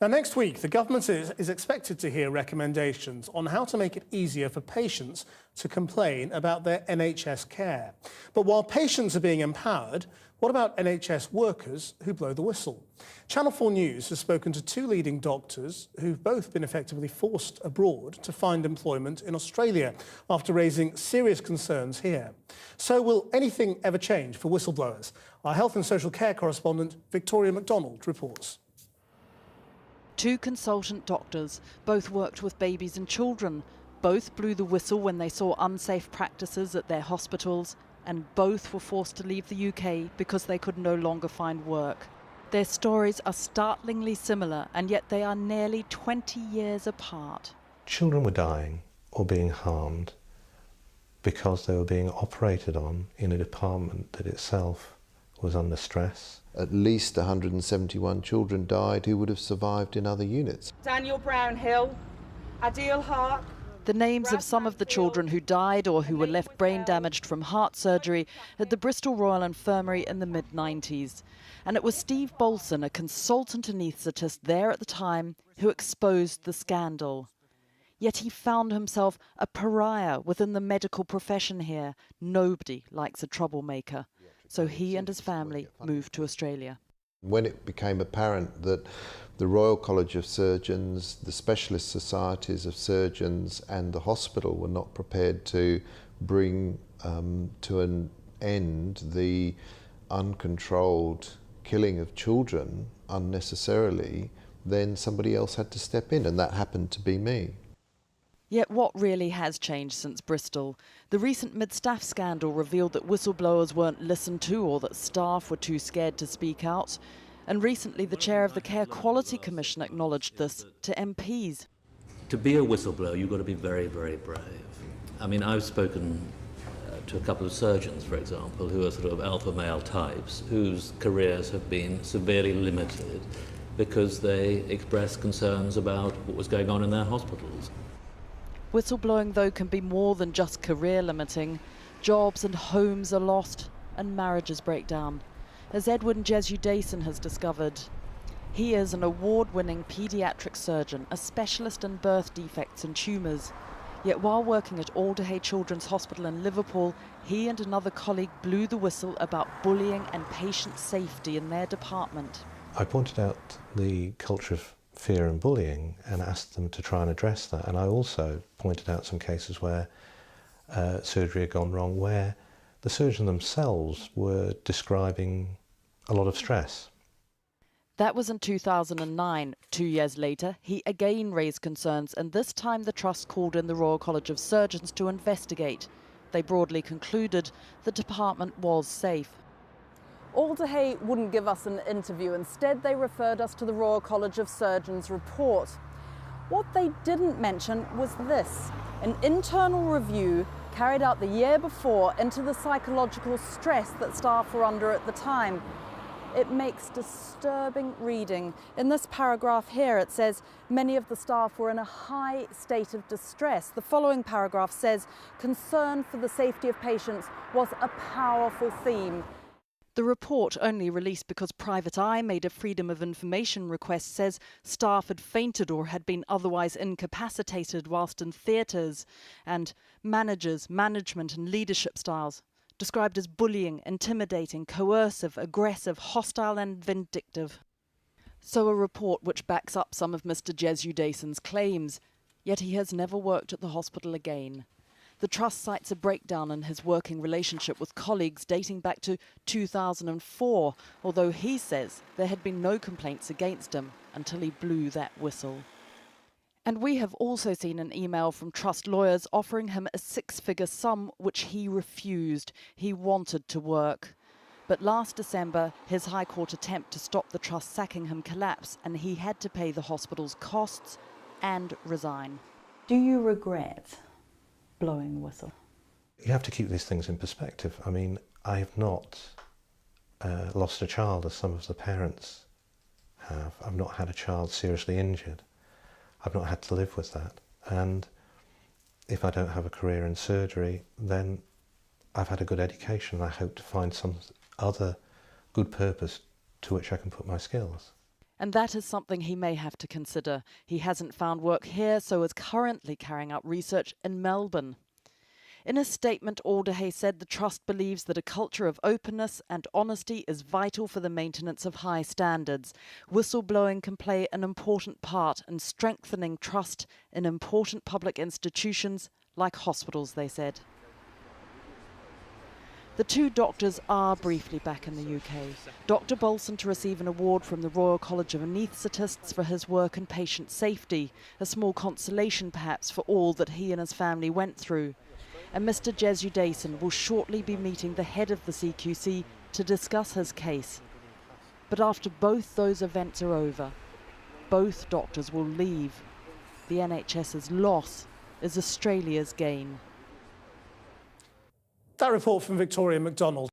Now, next week, the government is expected to hear recommendations on how to make it easier for patients to complain about their NHS care. But while patients are being empowered, what about NHS workers who blow the whistle? Channel 4 News has spoken to two leading doctors who've both been effectively forced abroad to find employment in Australia after raising serious concerns here. So will anything ever change for whistleblowers? Our health and social care correspondent, Victoria MacDonald, reports. Two consultant doctors, both worked with babies and children. Both blew the whistle when they saw unsafe practices at their hospitals, and both were forced to leave the UK because they could no longer find work. Their stories are startlingly similar, and yet they are nearly 20 years apart. Children were dying or being harmed because they were being operated on in a department that itself was under stress. At least 171 children died who would have survived in other units. Daniel Brownhill, Adil Haq. The names of some of the children who died or who were left brain damaged from heart surgery at the Bristol Royal Infirmary in the mid-90s. And it was Steve Bolson, a consultant anaesthetist there at the time, who exposed the scandal. Yet he found himself a pariah within the medical profession here. Nobody likes a troublemaker. So he and his family moved to Australia. When it became apparent that the Royal College of Surgeons, the specialist societies of surgeons and the hospital were not prepared to bring to an end the uncontrolled killing of children unnecessarily, then somebody else had to step in, and that happened to be me. Yet what really has changed since Bristol? The recent mid-staff scandal revealed that whistleblowers weren't listened to or that staff were too scared to speak out. And recently the chair of the Care Quality Commission acknowledged this to MPs. To be a whistleblower, you've got to be very, very brave. I mean, I've spoken to a couple of surgeons, for example, who are sort of alpha male types, whose careers have been severely limited because they expressed concerns about what was going on in their hospitals. Whistleblowing, though, can be more than just career limiting. Jobs and homes are lost and marriages break down, as Edwin Jesu-Dason has discovered. He is an award-winning paediatric surgeon, a specialist in birth defects and tumours. Yet while working at Alderhay Children's Hospital in Liverpool, he and another colleague blew the whistle about bullying and patient safety in their department. I pointed out the culture of fear and bullying and asked them to try and address that. And I also pointed out some cases where surgery had gone wrong, where the surgeons themselves were describing a lot of stress. That was in 2009. 2 years later, he again raised concerns, and this time the Trust called in the Royal College of Surgeons to investigate. They broadly concluded the department was safe. Alderhay wouldn't give us an interview. Instead, they referred us to the Royal College of Surgeons report. What they didn't mention was this: an internal review carried out the year before into the psychological stress that staff were under at the time. It makes disturbing reading. In this paragraph here, it says many of the staff were in a high state of distress. The following paragraph says concern for the safety of patients was a powerful theme. The report, only released because Private Eye made a Freedom of Information request, says staff had fainted or had been otherwise incapacitated whilst in theatres, and managers, management and leadership styles described as bullying, intimidating, coercive, aggressive, hostile and vindictive. So a report which backs up some of Mr. Jesu-Dason's claims, yet he has never worked at the hospital again. The Trust cites a breakdown in his working relationship with colleagues dating back to 2004, although he says there had been no complaints against him until he blew that whistle. And we have also seen an email from Trust lawyers offering him a six-figure sum which he refused. He wanted to work. But last December, his High Court attempt to stop the Trust sacking him collapsed, and he had to pay the hospital's costs and resign. Do you regret blowing the whistle? You have to keep these things in perspective. I mean, I have not lost a child as some of the parents have. I've not had a child seriously injured. I've not had to live with that. And if I don't have a career in surgery, then I've had a good education. I hope to find some other good purpose to which I can put my skills. And that is something he may have to consider. He hasn't found work here, so is currently carrying out research in Melbourne. In a statement, Alderhay said the Trust believes that a culture of openness and honesty is vital for the maintenance of high standards. Whistleblowing can play an important part in strengthening trust in important public institutions like hospitals, they said. The two doctors are briefly back in the UK. Dr Bolson to receive an award from the Royal College of Anaesthetists for his work in patient safety, a small consolation perhaps for all that he and his family went through. And Mr Jesudason will shortly be meeting the head of the CQC to discuss his case. But after both those events are over, both doctors will leave. The NHS's loss is Australia's gain. That report from Victoria McDonald.